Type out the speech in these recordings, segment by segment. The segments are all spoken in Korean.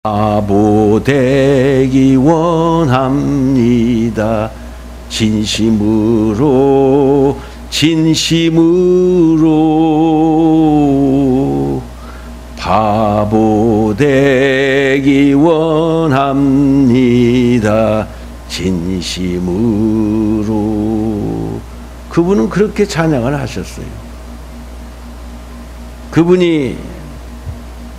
바보 되기 원합니다. 진심으로 바보 되기 원합니다. 진심으로. 그분은 그렇게 찬양을 하셨어요. 그분이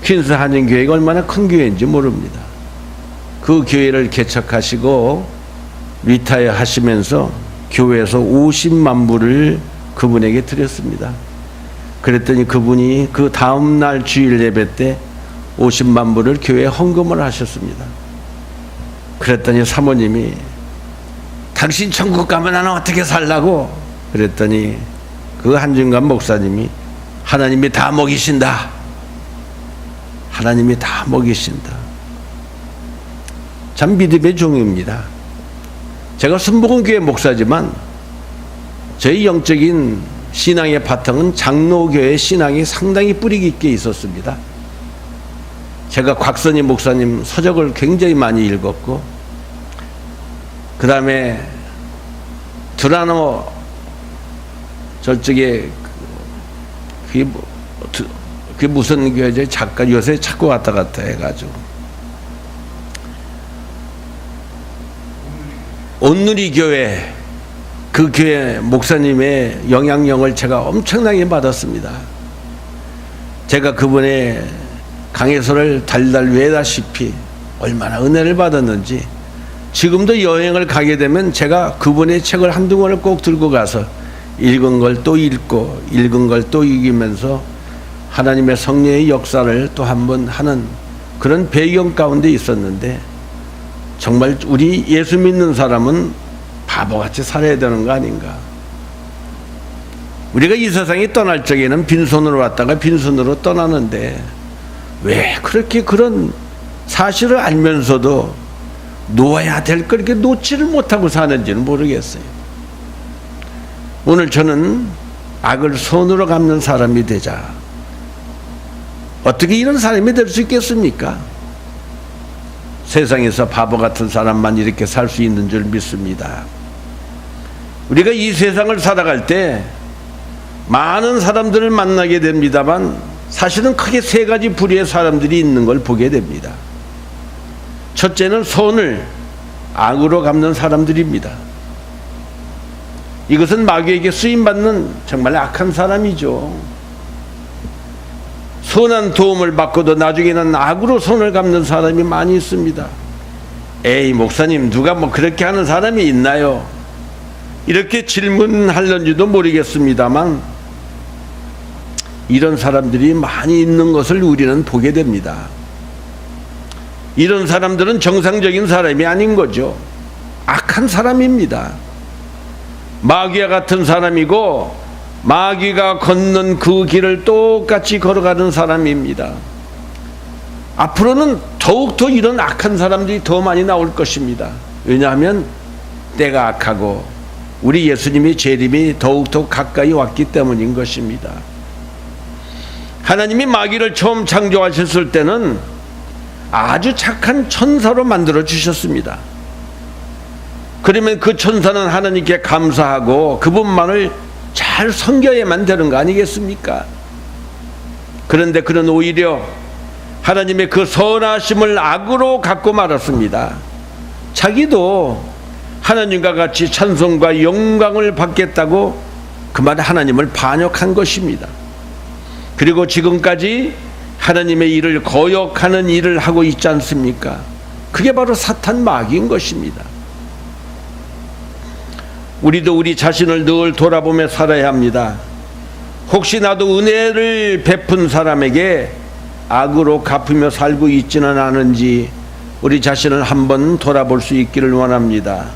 퀸스 한인교회가 얼마나 큰 교회인지 모릅니다. 그 교회를 개척하시고 리타이어 하시면서 교회에서 50만 불을 그분에게 드렸습니다. 그랬더니 그분이 그 다음날 주일 예배 때 50만 불을 교회에 헌금을 하셨습니다. 그랬더니 사모님이 당신 천국 가면 나는 어떻게 살라고? 그랬더니 그 한중간 목사님이 하나님이 다 먹이신다. 하나님이 다 먹이신다. 참 믿음의 종입니다. 제가 순복음교회 목사지만 저희 영적인 신앙의 바탕은 장로교회 신앙이 상당히 뿌리 깊게 있었습니다. 제가 곽선희 목사님 서적을 굉장히 많이 읽었고, 그 다음에 드라노 저쪽에 그게 무슨 교회죠? 작가 요새 찾고 왔다 갔다 해가지고 온누리 교회, 그 교회 목사님의 영향력을 제가 엄청나게 받았습니다. 제가 그분의 강해서를 달달 외다시피 얼마나 은혜를 받았는지, 지금도 여행을 가게 되면 제가 그분의 책을 한두 권을 꼭 들고 가서 읽은 걸 또 읽고 읽은 걸 또 읽으면서 하나님의 성령의 역사를 또 한 번 하는 그런 배경 가운데 있었는데, 정말 우리 예수 믿는 사람은 바보같이 살아야 되는 거 아닌가. 우리가 이 세상에 떠날 적에는 빈손으로 왔다가 빈손으로 떠나는데 왜 그렇게 그런 사실을 알면서도 놓아야 될 걸 이렇게 놓지를 못하고 사는지는 모르겠어요. 오늘 저는 악을 손으로 갚는 사람이 되자. 어떻게 이런 사람이 될 수 있겠습니까? 세상에서 바보 같은 사람만 이렇게 살 수 있는 줄 믿습니다. 우리가 이 세상을 살아갈 때 많은 사람들을 만나게 됩니다만 사실은 크게 세 가지 부류의 사람들이 있는 걸 보게 됩니다. 첫째는 손을 악으로 갚는 사람들입니다. 이것은 마귀에게 쓰임받는 정말 악한 사람이죠. 선한 도움을 받고도 나중에는 악으로 손을 갚는 사람이 많이 있습니다. 에이 목사님, 누가 뭐 그렇게 하는 사람이 있나요? 이렇게 질문할런지도 모르겠습니다만 이런 사람들이 많이 있는 것을 우리는 보게 됩니다. 이런 사람들은 정상적인 사람이 아닌 거죠. 악한 사람입니다. 마귀와 같은 사람이고 마귀가 걷는 그 길을 똑같이 걸어가는 사람입니다. 앞으로는 더욱더 이런 악한 사람들이 더 많이 나올 것입니다. 왜냐하면 때가 악하고 우리 예수님의 재림이 더욱더 가까이 왔기 때문인 것입니다. 하나님이 마귀를 처음 창조하셨을 때는 아주 착한 천사로 만들어 주셨습니다. 그러면 그 천사는 하나님께 감사하고 그분만을 잘 섬겨야만 되는 거 아니겠습니까? 그런데 그는 오히려 하나님의 그 선하심을 악으로 갖고 말았습니다. 자기도 하나님과 같이 찬송과 영광을 받겠다고 그만 하나님을 반역한 것입니다. 그리고 지금까지 하나님의 일을 거역하는 일을 하고 있지 않습니까? 그게 바로 사탄 마귀인 것입니다. 우리도 우리 자신을 늘 돌아보며 살아야 합니다. 혹시 나도 은혜를 베푼 사람에게 악으로 갚으며 살고 있지는 않은지 우리 자신을 한번 돌아볼 수 있기를 원합니다.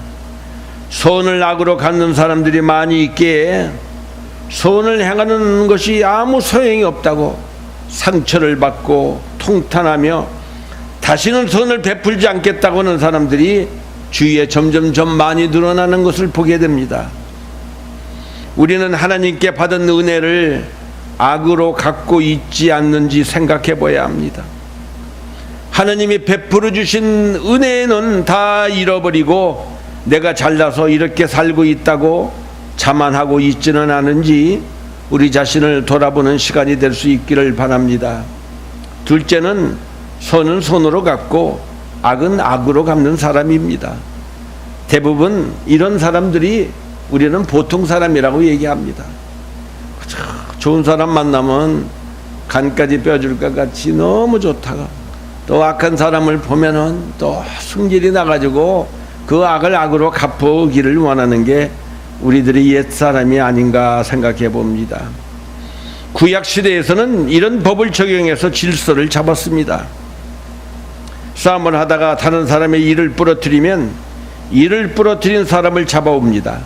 선을 악으로 갚는 사람들이 많이 있기에 선을 행하는 것이 아무 소용이 없다고 상처를 받고 통탄하며 다시는 선을 베풀지 않겠다고 하는 사람들이 주위에 점점점 많이 늘어나는 것을 보게 됩니다. 우리는 하나님께 받은 은혜를 악으로 갖고 있지 않는지 생각해 봐야 합니다. 하나님이 베풀어 주신 은혜는 다 잃어버리고 내가 잘나서 이렇게 살고 있다고 자만하고 있지는 않은지 우리 자신을 돌아보는 시간이 될 수 있기를 바랍니다. 둘째는 선은 손으로 갚고 악은 악으로 갚는 사람입니다. 대부분 이런 사람들이 우리는 보통 사람이라고 얘기합니다. 좋은 사람 만나면 간까지 빼줄 것 같이 너무 좋다가 또 악한 사람을 보면은 또 승질이 나가지고 그 악을 악으로 갚아오기를 원하는 게 우리들의 옛사람이 아닌가 생각해 봅니다. 구약 시대에서는 이런 법을 적용해서 질서를 잡았습니다. 싸움을 하다가 다른 사람의 이를 부러뜨리면 이를 부러뜨린 사람을 잡아옵니다.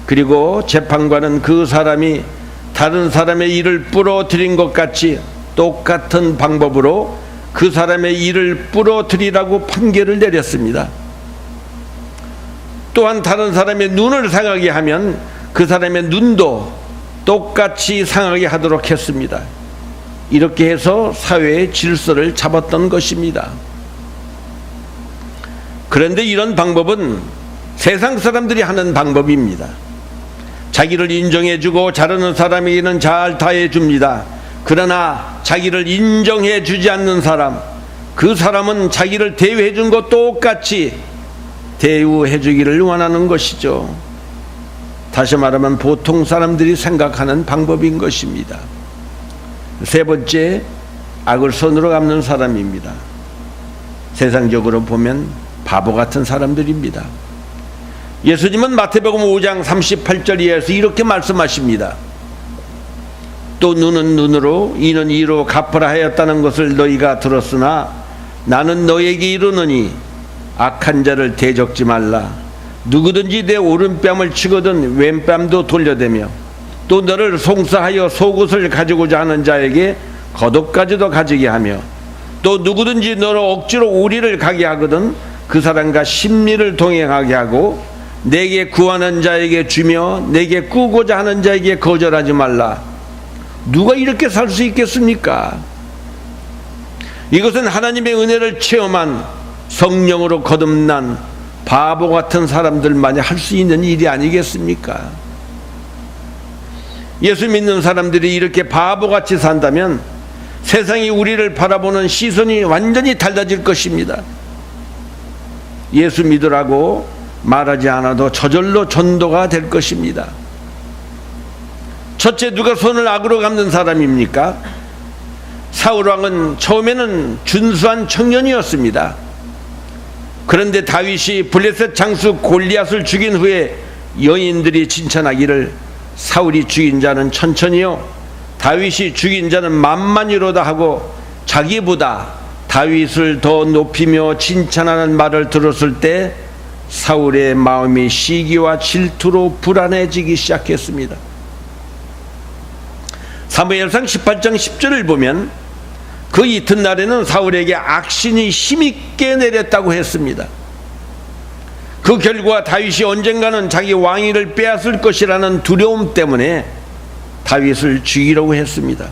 그리고 재판관은 그 사람이 다른 사람의 이를 부러뜨린 것 같이 똑같은 방법으로 그 사람의 이를 부러뜨리라고 판결을 내렸습니다. 또한 다른 사람의 눈을 상하게 하면 그 사람의 눈도 똑같이 상하게 하도록 했습니다. 이렇게 해서 사회의 질서를 잡았던 것입니다. 그런데 이런 방법은 세상 사람들이 하는 방법입니다. 자기를 인정해주고 잘하는 사람에게는 잘 다해줍니다. 그러나 자기를 인정해주지 않는 사람, 그 사람은 자기를 대우해준 것 똑같이 대우해주기를 원하는 것이죠. 다시 말하면 보통 사람들이 생각하는 방법인 것입니다. 세 번째, 악을 손으로 갚는 사람입니다. 세상적으로 보면 바보 같은 사람들입니다. 예수님은 마태복음 5장 38절 이하에서 이렇게 말씀하십니다. 또 눈은 눈으로 이는 이로 갚으라 하였다는 것을 너희가 들었으나 나는 너에게 이르노니 악한 자를 대적지 말라. 누구든지 내 오른뺨을 치거든 왼뺨도 돌려대며 또 너를 송사하여 속옷을 가지고자 하는 자에게 겉옷까지도 가지게 하며 또 누구든지 너를 억지로 우리를 가게 하거든 그 사람과 심리를 동행하게 하고 내게 구하는 자에게 주며 내게 꾸고자 하는 자에게 거절하지 말라. 누가 이렇게 살 수 있겠습니까? 이것은 하나님의 은혜를 체험한 성령으로 거듭난 바보 같은 사람들만이 할 수 있는 일이 아니겠습니까? 예수 믿는 사람들이 이렇게 바보같이 산다면 세상이 우리를 바라보는 시선이 완전히 달라질 것입니다. 예수 믿으라고 말하지 않아도 저절로 전도가 될 것입니다. 첫째, 누가 손을 악으로 갚는 사람입니까? 사울왕은 처음에는 준수한 청년이었습니다. 그런데 다윗이 블레셋 장수 골리앗을 죽인 후에 여인들이 칭찬하기를 사울이 죽인 자는 천천히요 다윗이 죽인 자는 만만이로다 하고 자기보다 다윗을 더 높이며 칭찬하는 말을 들었을 때 사울의 마음이 시기와 질투로 불안해지기 시작했습니다. 사무엘상 18장 10절을 보면 그 이튿날에는 사울에게 악신이 힘있게 내렸다고 했습니다. 그 결과 다윗이 언젠가는 자기 왕위를 빼앗을 것이라는 두려움 때문에 다윗을 죽이려고 했습니다.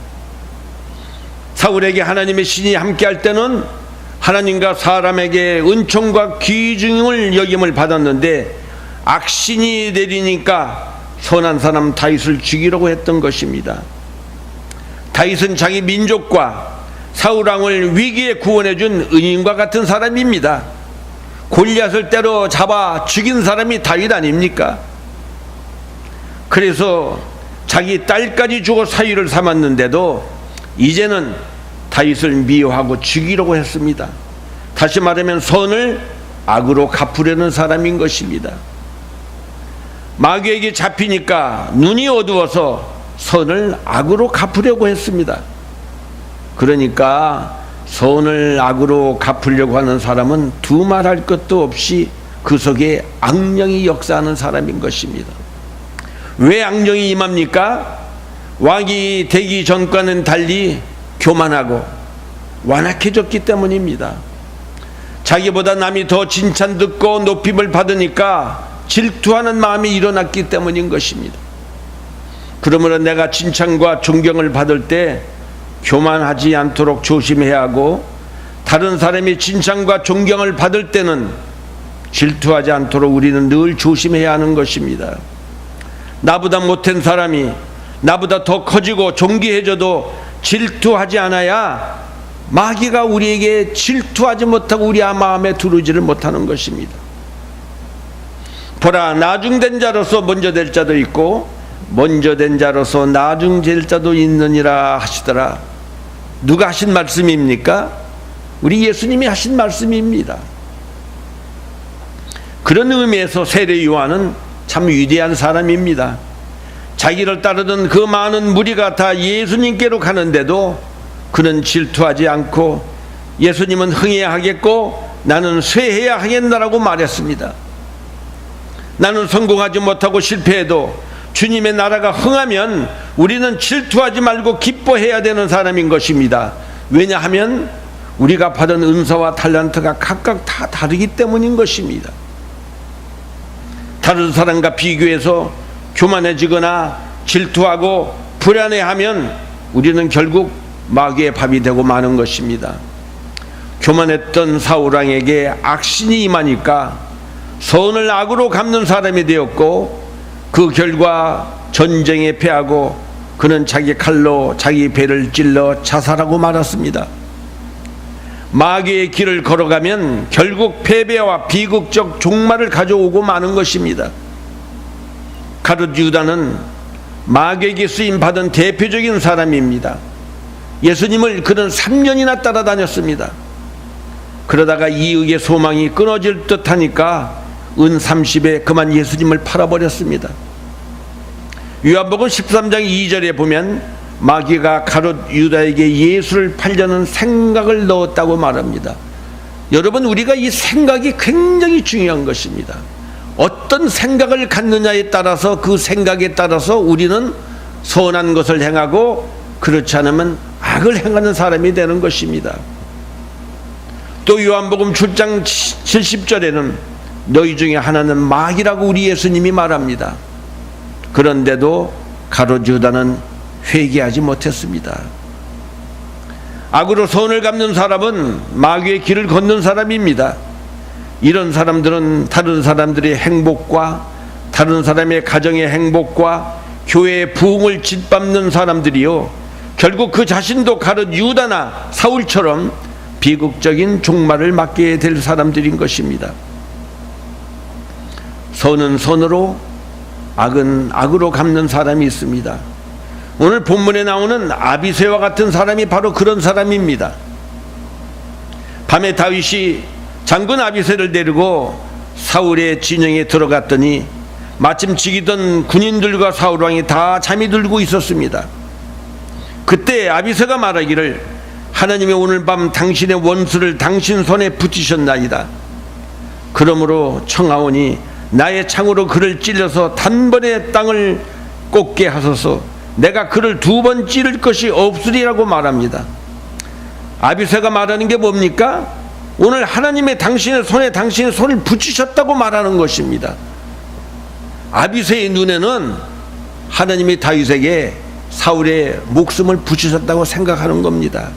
사울에게 하나님의 신이 함께할 때는 하나님과 사람에게 은총과 귀중을 여김을 받았는데 악신이 내리니까 선한 사람 다윗을 죽이려고 했던 것입니다. 다윗은 자기 민족과 사울왕을 위기에 구원해준 은인과 같은 사람입니다. 골리앗을 때려잡아 죽인 사람이 다윗 아닙니까? 그래서 자기 딸까지 주고 사위를 삼았는데도 이제는 다윗을 미워하고 죽이려고 했습니다. 다시 말하면 선을 악으로 갚으려는 사람인 것입니다. 마귀에게 잡히니까 눈이 어두워서 선을 악으로 갚으려고 했습니다. 그러니까 선을 악으로 갚으려고 하는 사람은 두말할 것도 없이 그 속에 악령이 역사하는 사람인 것입니다. 왜 악령이 임합니까? 왕이 되기 전과는 달리 교만하고 완악해졌기 때문입니다. 자기보다 남이 더 칭찬 듣고 높임을 받으니까 질투하는 마음이 일어났기 때문인 것입니다. 그러므로 내가 칭찬과 존경을 받을 때 교만하지 않도록 조심해야 하고 다른 사람의 칭찬과 존경을 받을 때는 질투하지 않도록 우리는 늘 조심해야 하는 것입니다. 나보다 못한 사람이 나보다 더 커지고 존귀해져도 질투하지 않아야 마귀가 우리에게 질투하지 못하고 우리 마음에 들어오지를 못하는 것입니다. 보라, 나중된 자로서 먼저 될 자도 있고 먼저 된 자로서 나중될 자도 있느니라 하시더라. 누가 하신 말씀입니까? 우리 예수님이 하신 말씀입니다. 그런 의미에서 세례 요한은 참 위대한 사람입니다. 자기를 따르던 그 많은 무리가 다 예수님께로 가는데도 그는 질투하지 않고 예수님은 흥해야 하겠고 나는 쇠해야 하겠나라고 말했습니다. 나는 성공하지 못하고 실패해도 주님의 나라가 흥하면 우리는 질투하지 말고 기뻐해야 되는 사람인 것입니다. 왜냐하면 우리가 받은 은사와 탤런트가 각각 다 다르기 때문인 것입니다. 다른 사람과 비교해서 교만해지거나 질투하고 불안해하면 우리는 결국 마귀의 밥이 되고 마는 것입니다. 교만했던 사울왕에게 악신이 임하니까 선을 악으로 갚는 사람이 되었고 그 결과 전쟁에 패하고 그는 자기 칼로 자기 배를 찔러 자살하고 말았습니다. 마귀의 길을 걸어가면 결국 패배와 비극적 종말을 가져오고 마는 것입니다. 가룟 유다는 마귀에게 쓰임받은 대표적인 사람입니다. 예수님을 그는 3년이나 따라다녔습니다. 그러다가 이익의 소망이 끊어질 듯 하니까 은 30에 그만 예수님을 팔아버렸습니다. 요한복음 13장 2절에 보면 마귀가 가룟 유다에게 예수를 팔려는 생각을 넣었다고 말합니다. 여러분, 우리가 이 생각이 굉장히 중요한 것입니다. 어떤 생각을 갖느냐에 따라서 그 생각에 따라서 우리는 선한 것을 행하고 그렇지 않으면 악을 행하는 사람이 되는 것입니다. 또 요한복음 7장 70절에는 너희 중에 하나는 마귀라고 우리 예수님이 말합니다. 그런데도 가룟 유다는 회개하지 못했습니다. 악으로 선을 갚는 사람은 마귀의 길을 걷는 사람입니다. 이런 사람들은 다른 사람들의 행복과 다른 사람의 가정의 행복과 교회의 부흥을 짓밟는 사람들이요, 결국 그 자신도 가룟 유다나 사울처럼 비극적인 종말을 맞게 될 사람들인 것입니다. 선은 선으로 악은 악으로 갚는 사람이 있습니다. 오늘 본문에 나오는 아비새와 같은 사람이 바로 그런 사람입니다. 밤에 다윗이 장군 아비새를 데리고 사울의 진영에 들어갔더니 마침 지키던 군인들과 사울왕이 다 잠이 들고 있었습니다. 그때 아비새가 말하기를 하나님이 오늘 밤 당신의 원수를 당신 손에 붙이셨나이다. 그러므로 청하오니 나의 창으로 그를 찔러서 단번에 땅을 꽂게 하소서. 내가 그를 2번 찌를 것이 없으리라고 말합니다. 아비새가 말하는 게 뭡니까? 오늘 하나님의 당신의 손에 당신의 손을 붙이셨다고 말하는 것입니다. 아비새의 눈에는 하나님이 다윗에게 사울의 목숨을 붙이셨다고 생각하는 겁니다.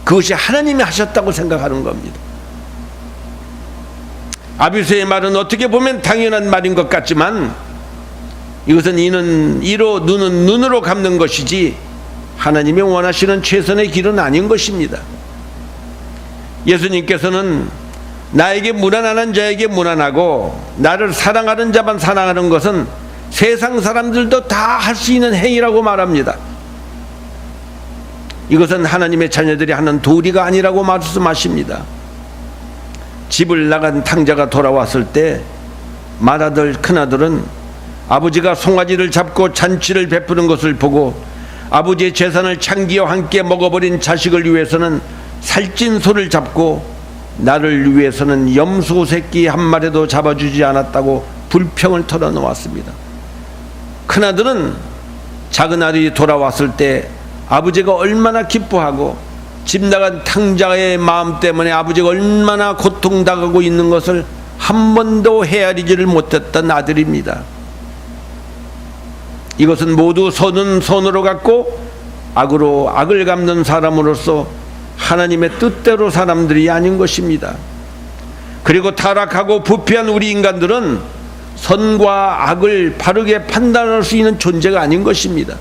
그것이 하나님이 하셨다고 생각하는 겁니다. 아비새의 말은 어떻게 보면 당연한 말인 것 같지만 이것은 이는 이로 눈은 눈으로 갚는 것이지 하나님이 원하시는 최선의 길은 아닌 것입니다. 예수님께서는 나에게 무난하는 자에게 무난하고 나를 사랑하는 자만 사랑하는 것은 세상 사람들도 다 할 수 있는 행위라고 말합니다. 이것은 하나님의 자녀들이 하는 도리가 아니라고 말씀하십니다. 집을 나간 탕자가 돌아왔을 때 맏아들 큰아들은 아버지가 송아지를 잡고 잔치를 베푸는 것을 보고 아버지의 재산을 창기와 함께 먹어버린 자식을 위해서는 살찐 소를 잡고 나를 위해서는 염소 새끼 한 마리도 잡아주지 않았다고 불평을 털어놓았습니다. 큰아들은 작은 아들이 돌아왔을 때 아버지가 얼마나 기뻐하고 집 나간 탕자의 마음 때문에 아버지가 얼마나 고통당하고 있는 것을 한 번도 헤아리지를 못했던 아들입니다. 이것은 모두 선은 선으로 갚고 악으로 악을 갚는 사람으로서 하나님의 뜻대로 사람들이 아닌 것입니다. 그리고 타락하고 부패한 우리 인간들은 선과 악을 바르게 판단할 수 있는 존재가 아닌 것입니다.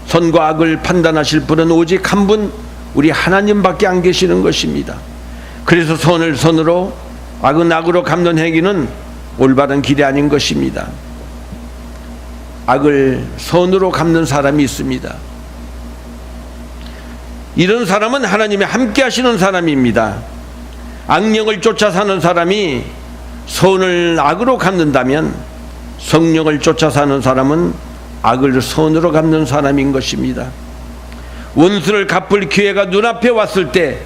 선과 악을 판단하실 분은 오직 한 분, 우리 하나님밖에 안 계시는 것입니다. 그래서 선을 선으로 악은 악으로 갚는 행위는 올바른 길이 아닌 것입니다. 악을 선으로 갚는 사람이 있습니다. 이런 사람은 하나님이 함께 하시는 사람입니다. 악령을 쫓아 사는 사람이 선을 악으로 갚는다면 성령을 쫓아 사는 사람은 악을 선으로 갚는 사람인 것입니다. 원수를 갚을 기회가 눈앞에 왔을 때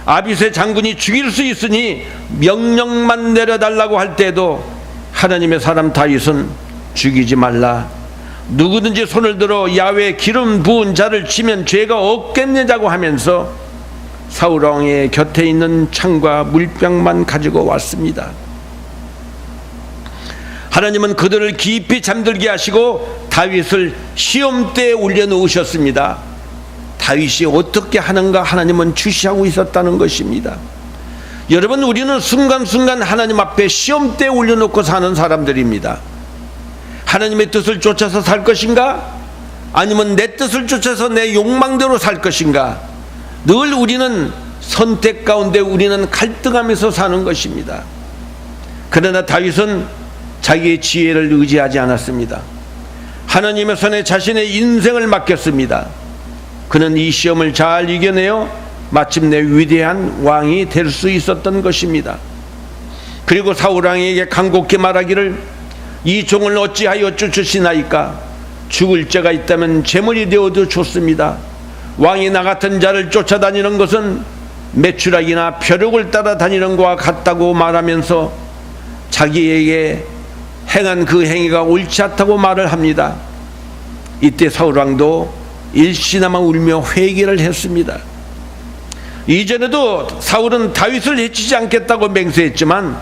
아비새 장군이 죽일 수 있으니 명령만 내려달라고 할 때도 하나님의 사람 다윗은 죽이지 말라, 누구든지 손을 들어 야외 기름 부은 자를 치면 죄가 없겠느냐고 하면서 사울왕의 곁에 있는 창과 물병만 가지고 왔습니다. 하나님은 그들을 깊이 잠들게 하시고 다윗을 시험대에 올려놓으셨습니다. 다윗이 어떻게 하는가 하나님은 주시하고 있었다는 것입니다. 여러분, 우리는 순간순간 하나님 앞에 시험대에 올려놓고 사는 사람들입니다. 하나님의 뜻을 쫓아서 살 것인가? 아니면 내 뜻을 쫓아서 내 욕망대로 살 것인가? 늘 우리는 선택 가운데 우리는 갈등하면서 사는 것입니다. 그러나 다윗은 자기의 지혜를 의지하지 않았습니다. 하나님의 손에 자신의 인생을 맡겼습니다. 그는 이 시험을 잘 이겨내어 마침내 위대한 왕이 될 수 있었던 것입니다. 그리고 사울왕에게 간곡히 말하기를, 이 종을 어찌하여 쫓으시나이까? 죽을 죄가 있다면 제물이 되어도 좋습니다. 왕이 나 같은 자를 쫓아다니는 것은 메추라기나 벼룩을 따라다니는 것과 같다고 말하면서 자기에게 행한 그 행위가 옳지 않다고 말을 합니다. 이때 사울왕도 일시나마 울며 회개를 했습니다. 이전에도 사울은 다윗을 해치지 않겠다고 맹세했지만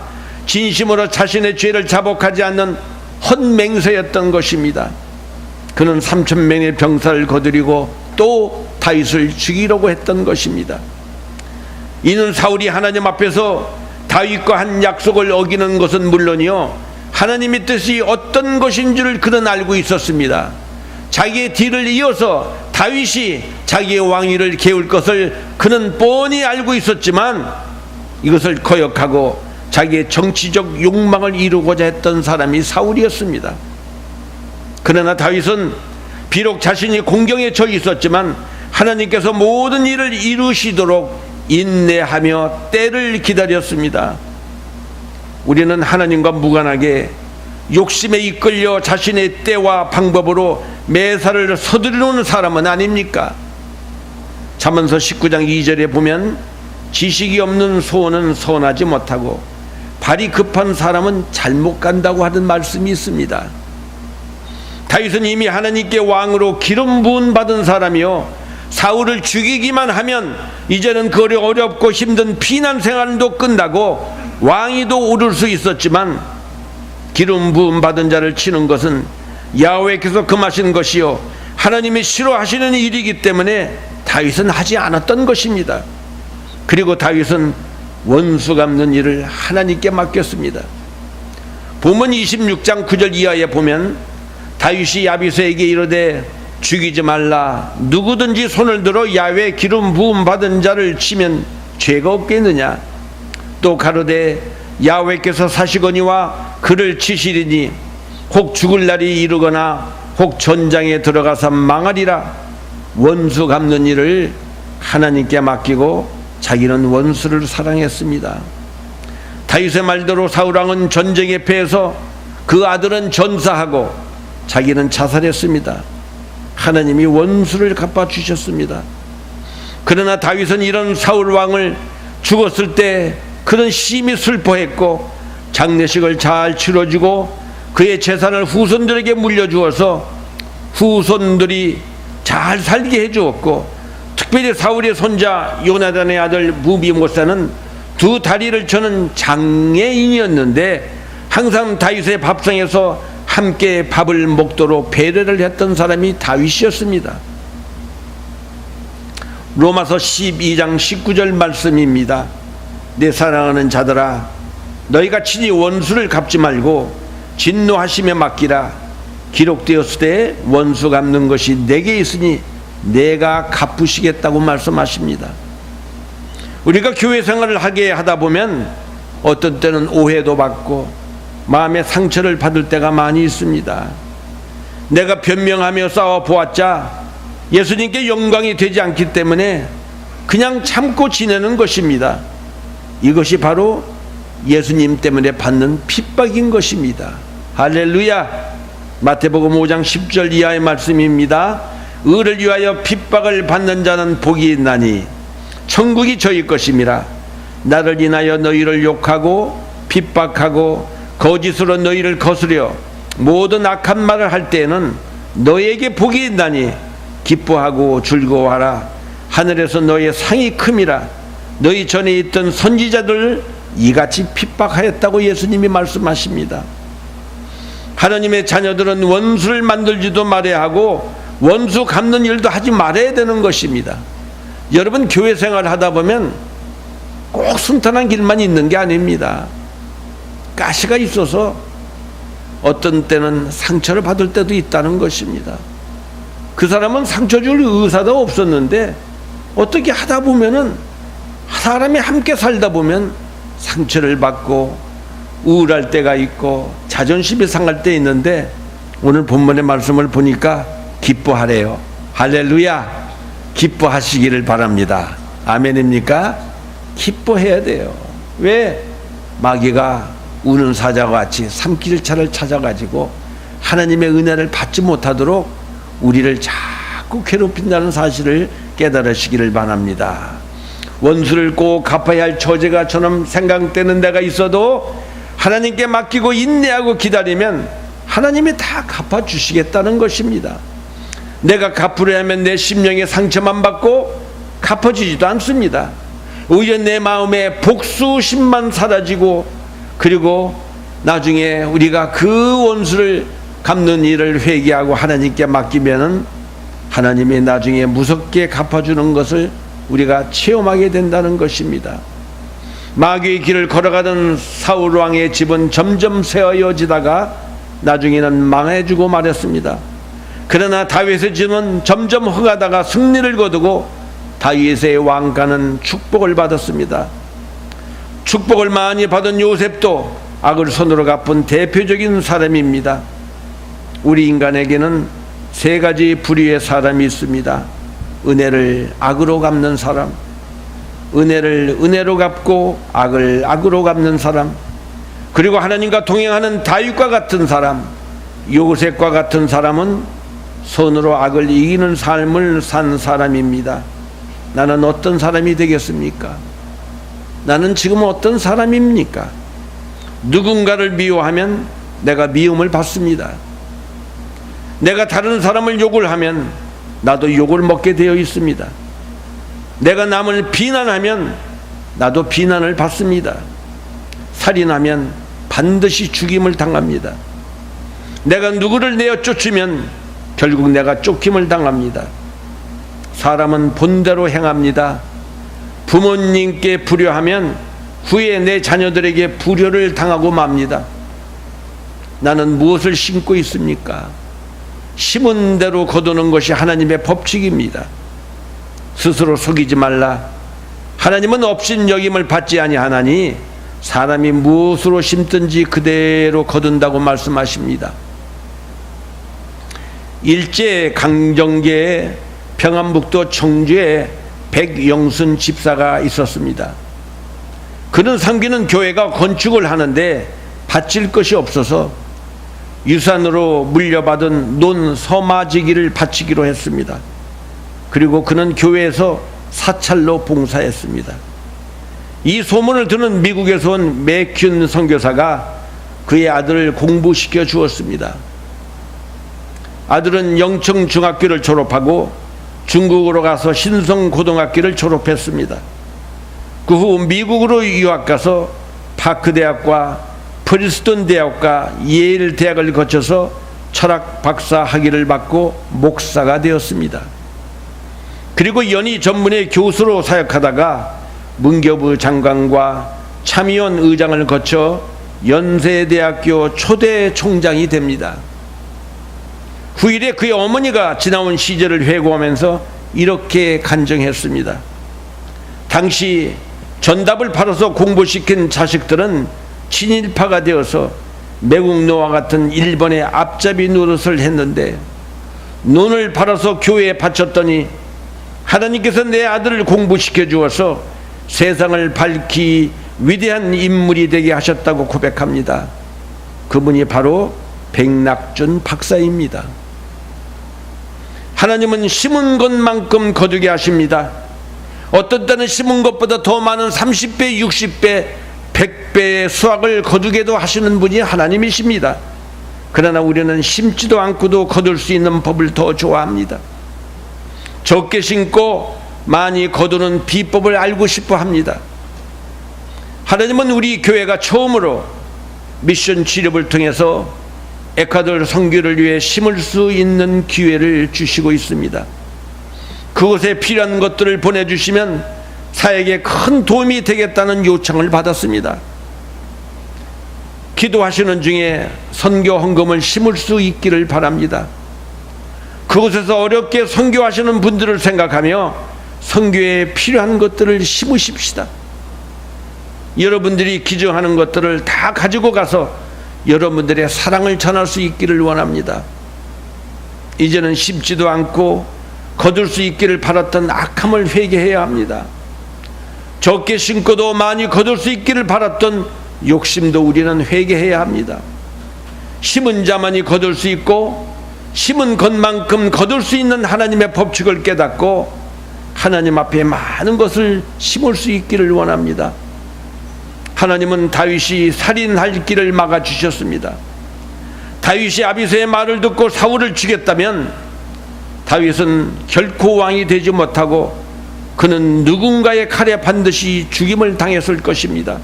진심으로 자신의 죄를 자복하지 않는 헛맹세였던 것입니다. 그는 3,000명의 병사를 거느리고 또 다윗을 죽이려고 했던 것입니다. 이는 사울이 하나님 앞에서 다윗과 한 약속을 어기는 것은 물론이요, 하나님의 뜻이 어떤 것인 줄 그는 알고 있었습니다. 자기의 뒤를 이어서 다윗이 자기의 왕위를 깨울 것을 그는 뻔히 알고 있었지만 이것을 거역하고 자기의 정치적 욕망을 이루고자 했던 사람이 사울이었습니다. 그러나 다윗은 비록 자신이 공경에 처해 있었지만 하나님께서 모든 일을 이루시도록 인내하며 때를 기다렸습니다. 우리는 하나님과 무관하게 욕심에 이끌려 자신의 때와 방법으로 매사를 서두르는 사람은 아닙니까? 잠언서 19장 2절에 보면 지식이 없는 소원은 선하지 못하고 발이 급한 사람은 잘못 간다고 하는 말씀이 있습니다. 다윗은 이미 하나님께 왕으로 기름 부은 받은 사람이요, 사울을 죽이기만 하면 이제는 그 어렵고 힘든 피난 생활도 끝나고 왕위도 오를 수 있었지만 기름 부음 받은 자를 치는 것은 야훼께서 금하신 것이요 하나님이 싫어하시는 일이기 때문에 다윗은 하지 않았던 것입니다. 그리고 다윗은 원수 갚는 일을 하나님께 맡겼습니다. 본문 26장 9절 이하에 보면 다윗이 야비새에게 이르되 죽이지 말라, 누구든지 손을 들어 야훼 기름 부음 받은 자를 치면 죄가 없겠느냐? 또 가로되 야훼께서 사시거니와 그를 치시리니 혹 죽을 날이 이르거나 혹 전장에 들어가서 망하리라. 원수 갚는 일을 하나님께 맡기고 자기는 원수를 사랑했습니다. 다윗의 말대로 사울왕은 전쟁에 패해서 그 아들은 전사하고 자기는 자살했습니다. 하나님이 원수를 갚아주셨습니다. 그러나 다윗은 이런 사울왕을 죽었을 때 그는 심히 슬퍼했고 장례식을 잘 치러주고 그의 재산을 후손들에게 물려주어서 후손들이 잘 살게 해주었고, 특별히 사울의 손자 요나단의 아들 무비모사는 두 다리를 저는 장애인이었는데 항상 다윗의 밥상에서 함께 밥을 먹도록 배려를 했던 사람이 다윗이었습니다. 로마서 12장 19절 말씀입니다. 내 사랑하는 자들아, 너희가 친히 원수를 갚지 말고 진노하심에 맡기라. 기록되었을 때 원수 갚는 것이 내게 있으니 내가 갚으시겠다고 말씀하십니다. 우리가 교회 생활을 하게 하다 보면 어떤 때는 오해도 받고 마음의 상처를 받을 때가 많이 있습니다. 내가 변명하며 싸워 보았자 예수님께 영광이 되지 않기 때문에 그냥 참고 지내는 것입니다. 이것이 바로 예수님 때문에 받는 핍박인 것입니다. 할렐루야. 마태복음 5장 10절 이하의 말씀입니다. 의를 위하여 핍박을 받는 자는 복이 있나니 천국이 저희 것임이라. 나를 인하여 너희를 욕하고 핍박하고 거짓으로 너희를 거스려 모든 악한 말을 할 때에는 너희에게 복이 있나니 기뻐하고 즐거워하라. 하늘에서 너희의 상이 큼이라. 너희 전에 있던 선지자들 이같이 핍박하였다고 예수님이 말씀하십니다. 하나님의 자녀들은 원수를 만들지도 말아야 하고 원수 갚는 일도 하지 말아야 되는 것입니다. 여러분, 교회 생활을 하다 보면 꼭 순탄한 길만 있는 게 아닙니다. 가시가 있어서 어떤 때는 상처를 받을 때도 있다는 것입니다. 그 사람은 상처 줄 의사도 없었는데 어떻게 하다 보면은 사람이 함께 살다 보면 상처를 받고 우울할 때가 있고 자존심이 상할 때 있는데 오늘 본문의 말씀을 보니까 기뻐하래요. 할렐루야. 기뻐하시기를 바랍니다. 아멘입니까? 기뻐해야 돼요. 왜? 마귀가 우는 사자와 같이 삼킬차를 찾아가지고 하나님의 은혜를 받지 못하도록 우리를 자꾸 괴롭힌다는 사실을 깨달으시기를 바랍니다. 원수를 꼭 갚아야 할 처제가 저놈 생각되는 데가 있어도 하나님께 맡기고 인내하고 기다리면 하나님이 다 갚아주시겠다는 것입니다. 내가 갚으려 하면 내 심령의 상처만 받고 갚아주지도 않습니다. 오히려 내 마음에 복수심만 사라지고 그리고 나중에 우리가 그 원수를 갚는 일을 회개하고 하나님께 맡기면은 하나님이 나중에 무섭게 갚아주는 것을 우리가 체험하게 된다는 것입니다. 마귀의 길을 걸어가던 사울 왕의 집은 점점 세어지다가 나중에는 망해주고 말았습니다. 그러나 다윗의 집은 점점 흥하다가 승리를 거두고 다윗의 왕가는 축복을 받았습니다. 축복을 많이 받은 요셉도 악을 손으로 갚은 대표적인 사람입니다. 우리 인간에게는 세 가지 부류의 사람이 있습니다. 은혜를 악으로 갚는 사람, 은혜를 은혜로 갚고 악을 악으로 갚는 사람, 그리고 하나님과 동행하는 다윗과 같은 사람, 요셉과 같은 사람은 손으로 악을 이기는 삶을 산 사람입니다. 나는 어떤 사람이 되겠습니까? 나는 지금 어떤 사람입니까? 누군가를 미워하면 내가 미움을 받습니다. 내가 다른 사람을 욕을 하면 나도 욕을 먹게 되어 있습니다. 내가 남을 비난하면 나도 비난을 받습니다. 살인하면 반드시 죽임을 당합니다. 내가 누구를 내어 쫓으면 결국 내가 쫓김을 당합니다. 사람은 본대로 행합니다. 부모님께 불효하면 후에 내 자녀들에게 불효를 당하고 맙니다. 나는 무엇을 심고 있습니까? 심은 대로 거두는 것이 하나님의 법칙입니다. 스스로 속이지 말라. 하나님은 업신여김을 받지 아니하나니 사람이 무엇으로 심든지 그대로 거둔다고 말씀하십니다. 일제 강점기에 평안북도 청주에 백영순 집사가 있었습니다. 그는 섬기는 교회가 건축을 하는데 바칠 것이 없어서 유산으로 물려받은 논 서마지기를 바치기로 했습니다. 그리고 그는 교회에서 사찰로 봉사했습니다. 이 소문을 듣는 미국에서 온 맥큐 선교사가 그의 아들을 공부시켜 주었습니다. 아들은 영청중학교를 졸업하고 중국으로 가서 신성고등학교를 졸업했습니다. 그 후 미국으로 유학 가서 파크대학과 프린스턴 대학과 예일 대학을 거쳐서 철학 박사 학위를 받고 목사가 되었습니다. 그리고 연희 전문의 교수로 사역하다가 문교부 장관과 참의원 의장을 거쳐 연세대학교 초대 총장이 됩니다. 후일에 그의 어머니가 지나온 시절을 회고하면서 이렇게 간증했습니다. 당시 전답을 팔아서 공부시킨 자식들은 친일파가 되어서 매국노와 같은 일본의 앞잡이 노릇을 했는데 논을 팔아서 교회에 바쳤더니 하나님께서 내 아들을 공부시켜 주어서 세상을 밝히 위대한 인물이 되게 하셨다고 고백합니다. 그분이 바로 백낙준 박사입니다. 하나님은 심은 것만큼 거두게 하십니다. 어떤 때는 심은 것보다 더 많은 30배, 60배, 100배의 수확을 거두게도 하시는 분이 하나님이십니다. 그러나 우리는 심지도 않고도 거둘 수 있는 법을 더 좋아합니다. 적게 심고 많이 거두는 비법을 알고 싶어 합니다. 하나님은 우리 교회가 처음으로 미션 취업을 통해서 에콰도르 선교를 위해 심을 수 있는 기회를 주시고 있습니다. 그곳에 필요한 것들을 보내주시면 사역에 큰 도움이 되겠다는 요청을 받았습니다. 기도하시는 중에 선교 헌금을 심을 수 있기를 바랍니다. 그곳에서 어렵게 선교하시는 분들을 생각하며 선교에 필요한 것들을 심으십시다. 여러분들이 기증하는 것들을 다 가지고 가서 여러분들의 사랑을 전할 수 있기를 원합니다. 이제는 심지도 않고 거둘 수 있기를 바랐던 악함을 회개해야 합니다. 적게 심고도 많이 거둘 수 있기를 바랐던 욕심도 우리는 회개해야 합니다. 심은 자만이 거둘 수 있고 심은 것만큼 거둘 수 있는 하나님의 법칙을 깨닫고 하나님 앞에 많은 것을 심을 수 있기를 원합니다. 하나님은 다윗이 살인할 길을 막아주셨습니다. 다윗이 아비새의 말을 듣고 사울을 죽였다면 다윗은 결코 왕이 되지 못하고 그는 누군가의 칼에 반드시 죽임을 당했을 것입니다.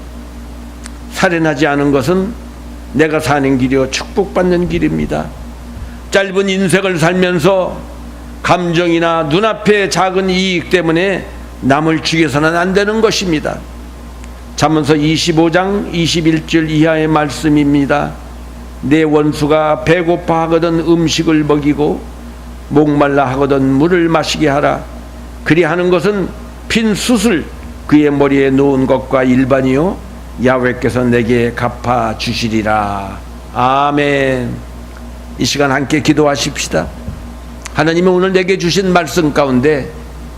살인하지 않은 것은 내가 사는 길이요 축복받는 길입니다. 짧은 인생을 살면서 감정이나 눈앞의 작은 이익 때문에 남을 죽여서는 안 되는 것입니다. 잠언서 25장 21절 이하의 말씀입니다. 내 원수가 배고파 하거든 음식을 먹이고 목말라 하거든 물을 마시게 하라. 그리하는 것은 핀 숯을 그의 머리에 놓은 것과 일반이요 야훼께서 내게 갚아 주시리라. 아멘. 이 시간 함께 기도하십시다. 하나님이 오늘 내게 주신 말씀 가운데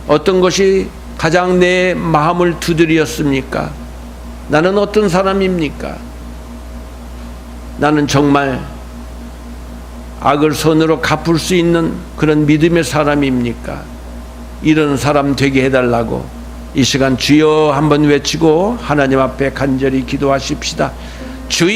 어떤 것이 가장 내 마음을 두드렸습니까? 나는 어떤 사람입니까? 나는 정말 악을 선으로 갚을 수 있는 그런 믿음의 사람입니까? 이런 사람 되게 해달라고 이 시간 주여 한번 외치고 하나님 앞에 간절히 기도하십시다. 주의